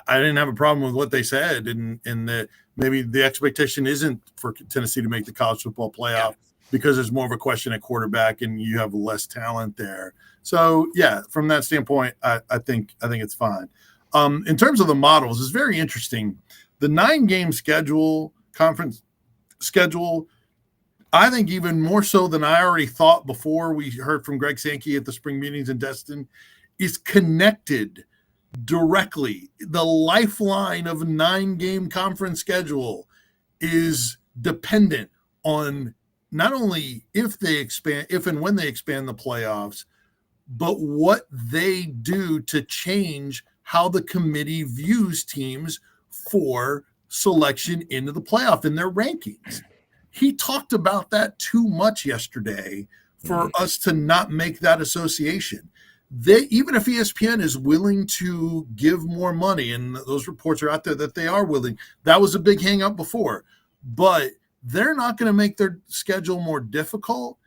I didn't have a problem with what they said, and that maybe the expectation isn't for Tennessee to make the college football playoff. Because there's more of a question at quarterback and you have less talent there. So from that standpoint, I think it's fine. In terms of the models, it's very interesting. The 9-game conference schedule, I think even more so than I already thought before we heard from Greg Sankey at the spring meetings in Destin, is connected directly. The lifeline of a 9-game conference schedule is dependent on not only if and when they expand the playoffs, but what they do to change how the committee views teams for selection into the playoff in their rankings. he talked about that too much yesterday for us to not make that association. Even if ESPN is willing to give more money, and those reports are out there that they are willing, that was a big hang up before, but they're not going to make their schedule more difficult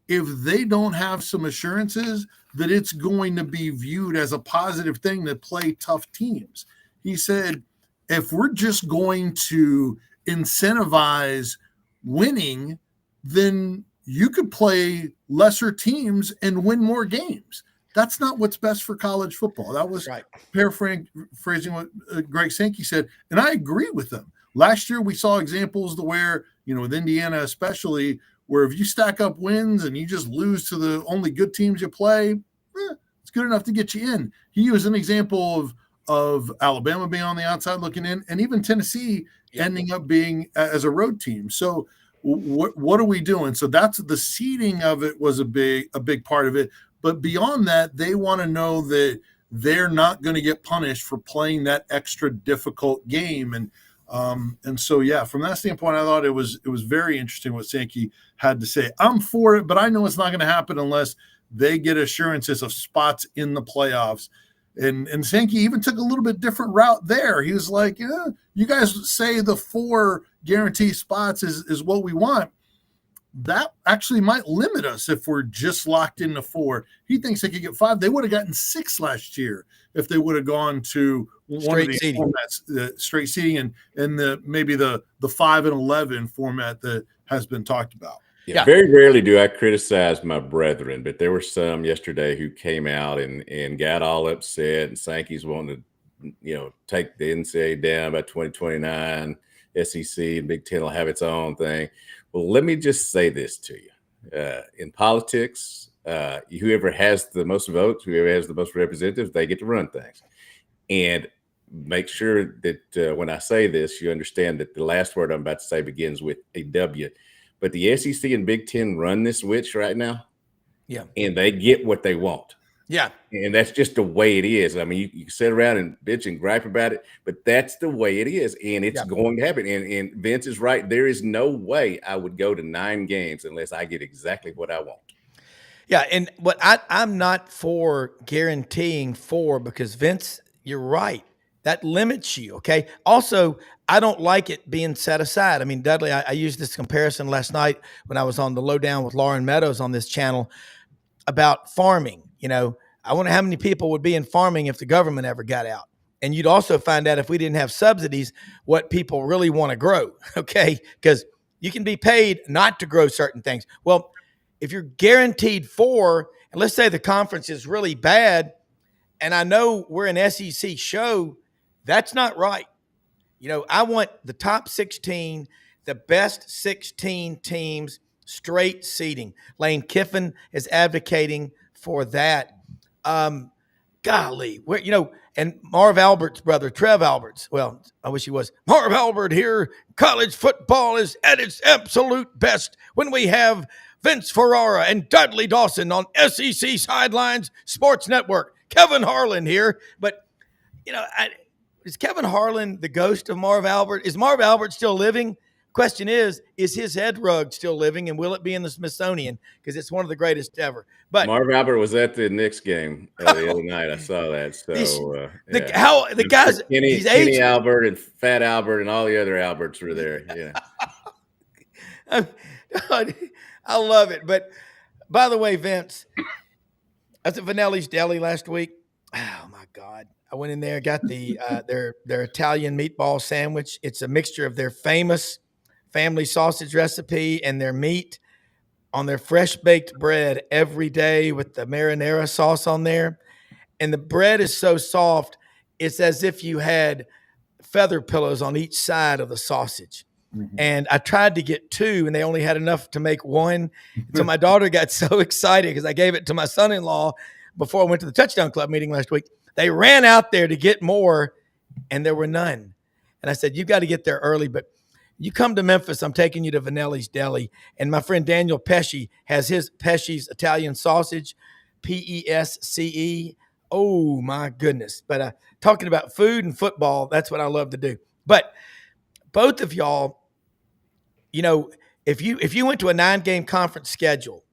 if they don't have some assurances that it's going to be viewed as a positive thing to play tough teams. He said, if we're just going to incentivize winning, then you could play lesser teams and win more games. That's not what's best for college football. That was
right.
Paraphrasing what Greg Sankey said, and I agree with him. Last year, we saw examples to where, with Indiana especially, where if you stack up wins and you just lose to the only good teams you play, it's good enough to get you in. He used an example of Alabama being on the outside looking in, and even Tennessee ending up being as a road team. So what are we doing? So that's the seeding of it was a big part of it. But beyond that, they want to know that they're not going to get punished for playing that extra difficult game. And so, yeah, from that standpoint, I thought it was very interesting what Sankey had to say. I'm for it, but I know it's not going to happen unless they get assurances of spots in the playoffs. And Sankey even took a little bit different route there. He was like, you guys say the 4 guaranteed spots is what we want. That actually might limit us if we're just locked into 4. He thinks they could get 5. They would have gotten 6 last year if they would have gone to one of these formats, the straight seating and maybe the 5 and 11 format that has been talked about.
Yeah, very rarely do I criticize my brethren, but there were some yesterday who came out and got all upset, and Sankey's wanting to, take the NCAA down by 2029. SEC and Big Ten will have its own thing. Well, let me just say this to you. In politics, whoever has the most votes, whoever has the most representatives, they get to run things. And make sure that when I say this, you understand that the last word I'm about to say begins with a W. But the SEC and Big Ten run this witch right now.
Yeah.
And they get what they want.
Yeah.
And that's just the way it is. I mean, you can sit around and bitch and gripe about it, but that's the way it is. And it's going to happen. And Vince is right. There is no way I would go to 9 games unless I get exactly what I want.
Yeah. And what I'm not for guaranteeing 4 because Vince, you're right. That limits you. Okay. Also, I don't like it being set aside. I mean, Dudley, I used this comparison last night when I was on the Lowdown with Lauren Meadows on this channel about farming. I wonder how many people would be in farming if the government ever got out. And you'd also find out if we didn't have subsidies, what people really want to grow. Okay. Because you can be paid not to grow certain things. Well, if you're guaranteed 4, and let's say the conference is really bad, and I know we're an SEC show, that's not right. I want the top 16, the best 16 teams, straight seeding. Lane Kiffin is advocating for that. Golly, and Marv Albert's brother, Trev Alberts. Well, I wish he was. Marv Albert here. College football is at its absolute best when we have Vince Ferrara and Dudley Dawson on SEC Sidelines Sports Network. Kevin Harlan here. But, is Kevin Harlan the ghost of Marv Albert? Is Marv Albert still living? Question is his head rug still living, and will it be in the Smithsonian? Because it's one of the greatest ever. But
Marv Albert was at the Knicks game the other night. I saw that. So
the guys,
Kenny Albert and Fat Albert and all the other Alberts were there. Yeah,
I love it. But by the way, Vince, I was at Vanelli's Deli last week. Oh my God. I went in there, got the their Italian meatball sandwich. It's a mixture of their famous family sausage recipe and their meat on their fresh baked bread every day with the marinara sauce on there. And the bread is so soft, it's as if you had feather pillows on each side of the sausage. Mm-hmm. And I tried to get 2, and they only had enough to make 1. So my daughter got so excited because I gave it to my son-in-law before I went to the Touchdown Club meeting last week. They ran out there to get more, and there were none. And I said, you got to get there early, but you come to Memphis, I'm taking you to Vanelli's Deli. And my friend Daniel Pesce has his Pesce's Italian sausage, Pesce. Oh, my goodness. But talking about food and football, that's what I love to do. But both of y'all, if you went to a 9-game conference schedule,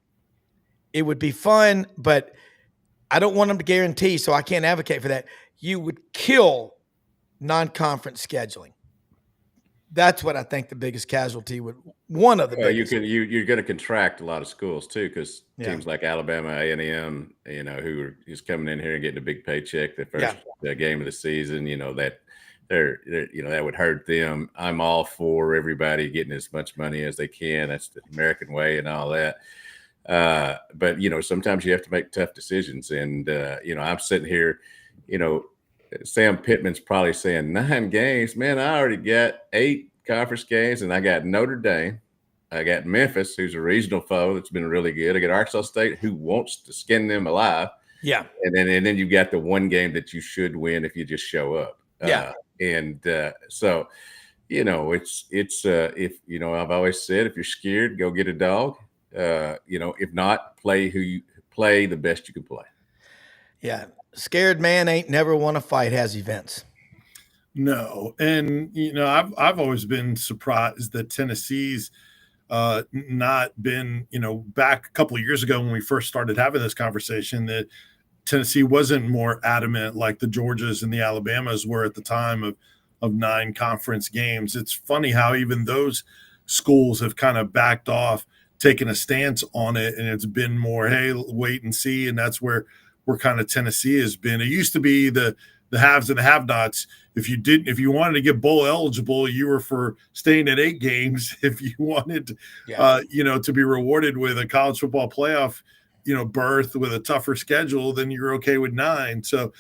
it would be fun, but I don't want them to guarantee, so I can't advocate for that. You would kill non-conference scheduling. That's what I think the biggest casualty would. One of the biggest.
You're going to contract a lot of schools too, because teams like Alabama, A&M, who are just coming in here and getting a big paycheck the first game of the season. That that would hurt them. I'm all for everybody getting as much money as they can. That's the American way and all that. But sometimes you have to make tough decisions. And I'm sitting here, Sam Pittman's probably saying 9 games. Man, I already got 8 conference games, and I got Notre Dame. I got Memphis, who's a regional foe that's been really good. I got Arkansas State, who wants to skin them alive.
Yeah.
And then you've got the one game that you should win if you just show up. So, it's if, I've always said, if you're scared, go get a dog. If not, play the best you can play. Yeah.
Scared man ain't never won a fight, has he, Vince?
No. And, I've always been surprised that Tennessee's not been, back a couple of years ago when we first started having this conversation, that Tennessee wasn't more adamant like the Georgias and the Alabamas were at the time of 9 conference games. It's funny how even those schools have kind of backed off, taken a stance on it, and it's been more, hey, wait and see. And that's where kind of Tennessee has been. It used to be the haves and the have-nots. If you wanted to get bowl eligible, you were for staying at 8 games. If you wanted, to be rewarded with a college football playoff, berth with a tougher schedule, then you're okay with 9. So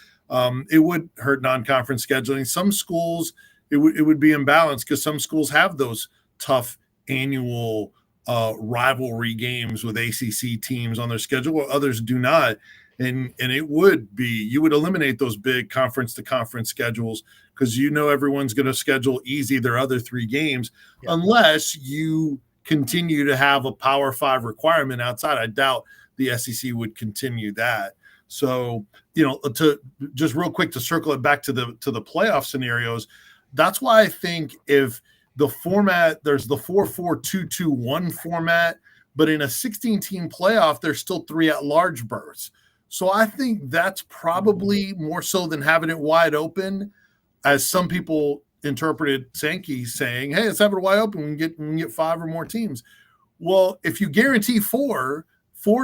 it would hurt non-conference scheduling. Some schools, it would be imbalanced because some schools have those tough annual rivalry games with ACC teams on their schedule, while others do not. And it would be, you would eliminate those big conference to conference schedules because everyone's going to schedule easy their other 3 games unless you continue to have a Power 5 requirement outside. I doubt the SEC would continue that. So, to just real quick to circle it back to the playoff scenarios, that's why I think if the format, there's the 4-4-2-2-1 format, but in a 16-team playoff, there's still 3 at-large berths. So I think that's probably more so than having it wide open, as some people interpreted Sankey saying, hey, let's have it wide open. We can get 5 or more teams. Well, if you guarantee 4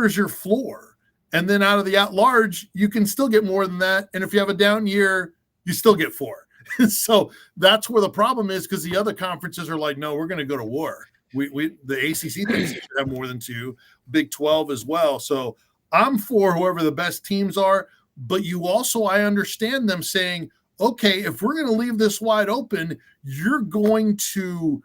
is your floor. And then out of the at-large, you can still get more than that. And if you have a down year, you still get 4. So that's where the problem is, because the other conferences are like, no, we're going to go to war. The ACC thinks they should have more than 2, Big 12 as well. So I'm for whoever the best teams are, but I understand them saying, okay, if we're going to leave this wide open, you're going to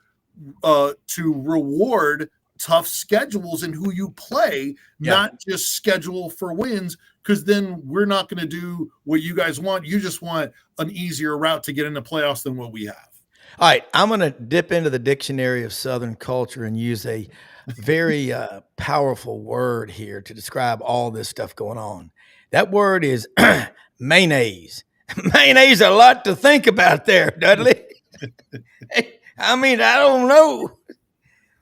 reward tough schedules and who you play, not just schedule for wins, because then we're not going to do what you guys want. You just want an easier route to get into playoffs than what we have.
All right, I'm going to dip into the dictionary of Southern culture and use a very powerful word here to describe all this stuff going on. That word is mayonnaise. Mayonnaise, a lot to think about there, Dudley. I mean, I don't know.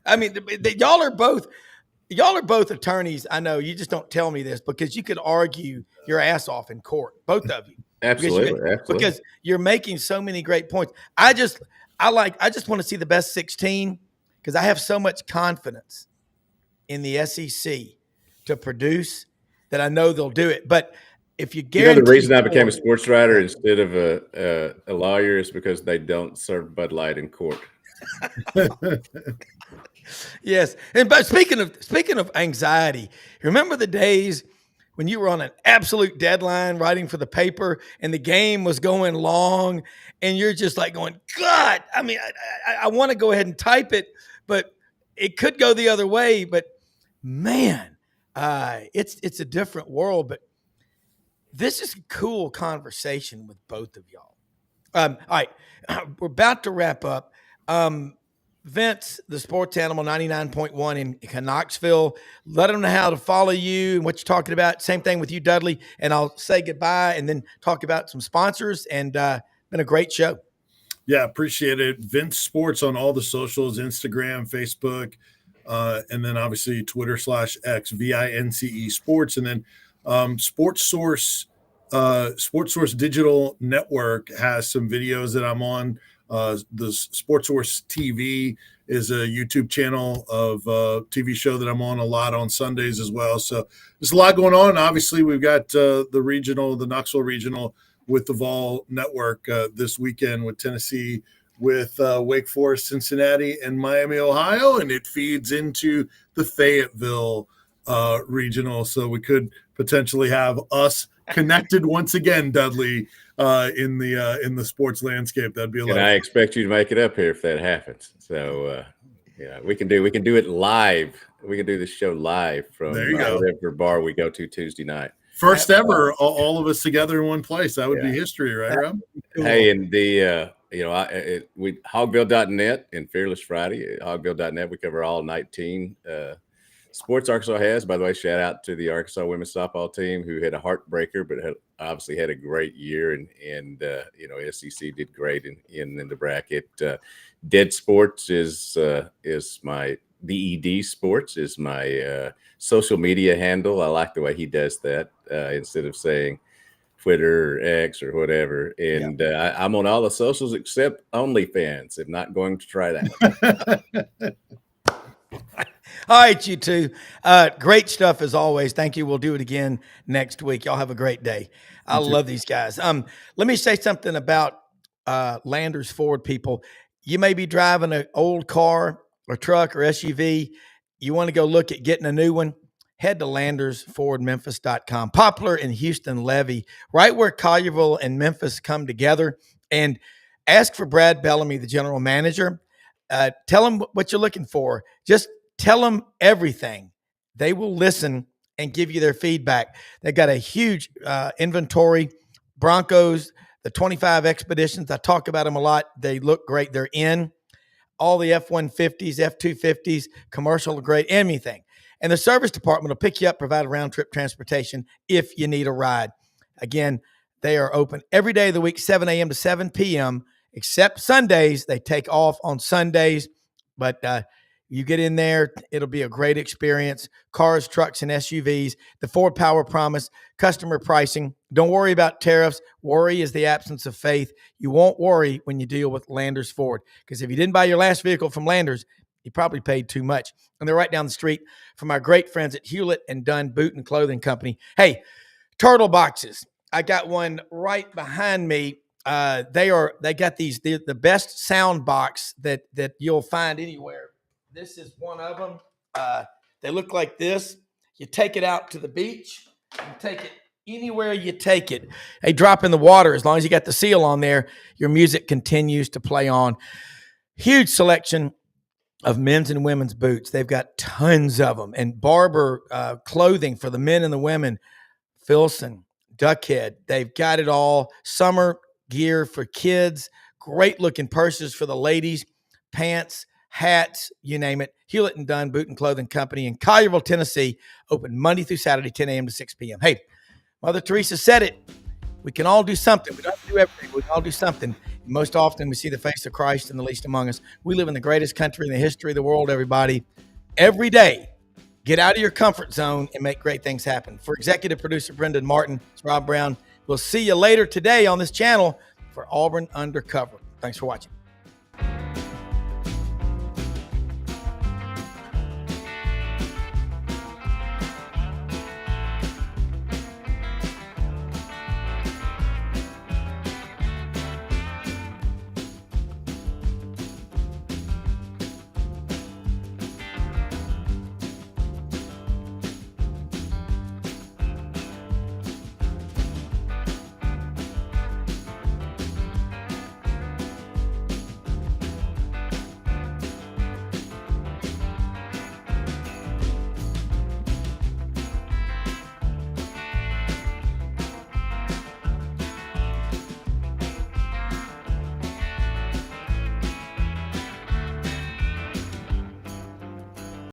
I mean, y'all are both attorneys. I know you just don't tell me this because you could argue your ass off in court, both of you.
Absolutely.
Because you're making so many great points. I just want to see the best 16 because I have so much confidence in the SEC to produce that I know they'll do it. But if you guarantee,
the reason I became a sports writer instead of a lawyer is because they don't serve Bud Light in court.
Yes. But speaking of anxiety, remember the days when you were on an absolute deadline writing for the paper and the game was going long and you're just like going, God, I mean, I want to go ahead and type it, but it could go the other way. But man, it's a different world. But this is a cool conversation with both of y'all. All right, we're about to wrap up. Vince, the sports animal 99.1 in Knoxville. Let them know how to follow you and what you're talking about. Same thing with you, Dudley. And I'll say goodbye and then talk about some sponsors. And been a great show.
Yeah, appreciate it. Vince Sports on all the socials, Instagram, Facebook, And then obviously Twitter/X VINCE Sports, and then Sports Source Digital Network has some videos that I'm on. The Sports Source TV is a YouTube channel of TV show that I'm on a lot on Sundays as well. So there's a lot going on. Obviously, we've got the Knoxville regional with the Vol Network this weekend with Tennessee, with Wake Forest, Cincinnati, and Miami, Ohio, and it feeds into the Fayetteville regional. So we could potentially have us connected once again, Dudley, in the sports landscape. That'd be a lot.
And I expect you to make it up here if that happens. So we can do it live. We can do this show live from whatever bar we go to Tuesday night.
First ever, all of us together in one place. That would be history, right, Rob?
Hey, and the we Hogville.net and Fearless Friday. Hogville.net, we cover all 19 sports Arkansas has. By the way, shout out to the Arkansas women's softball team who had a heartbreaker, but obviously had a great year, and SEC did great in the bracket. Dead Sports is my DED Sports is my social media handle. I like the way he does that instead of saying Twitter or X or whatever. And I'm on all the socials except OnlyFans. I'm not going to try that.
All right, you two. Great stuff as always. Thank you. We'll do it again next week. Y'all have a great day. I love these guys. Let me say something about Landers Ford people. You may be driving an old car or truck or SUV. You want to go look at getting a new one. Head to LandersFordMemphis.com. Poplar in Houston Levy, right where Collierville and Memphis come together. And ask for Brad Bellamy, the general manager. Tell them what you're looking for. Just tell them everything. They will listen and give you their feedback. They've got a huge inventory. Broncos, the 25 Expeditions, I talk about them a lot. They look great. They're in. All the F-150s, F-250s, commercial, great, anything. And the service department will pick you up, provide round-trip transportation if you need a ride. Again, they are open every day of the week, 7 a.m. to 7 p.m., except Sundays. They take off on Sundays, but you get in there, it'll be a great experience. Cars, trucks, and SUVs. The Ford Power Promise, customer pricing. Don't worry about tariffs. Worry is the absence of faith. You won't worry when you deal with Landers Ford, because if you didn't buy your last vehicle from Landers, you probably paid too much. And they're right down the street from our great friends at Hewlett and Dunn Boot and Clothing Company. Hey, turtle boxes. I got one right behind me. They got the best sound box that you'll find anywhere. This is one of them. They look like this. You take it out to the beach. You take it anywhere you take it. They drop in the water. As long as you got the seal on there, your music continues to play on. Huge selection of men's and women's boots. They've got tons of them. And Barber clothing for the men and the women. Filson, Duckhead. They've got it all. Summer gear for kids. Great looking purses for the ladies. Pants, hats, you name it. Hewlett and Dunn Boot and Clothing Company in Collierville, Tennessee. Open Monday through Saturday, 10 a.m. to 6 p.m. Hey, Mother Teresa said it. We can all do something. We don't have to do everything. We can all do something. Most often we see the face of Christ in the least among us. We live in the greatest country in the history of the world, everybody. Every day, get out of your comfort zone and make great things happen. For executive producer Brendan Martin, it's Rob Browne. We'll see you later today on this channel for Auburn Undercover. Thanks for watching.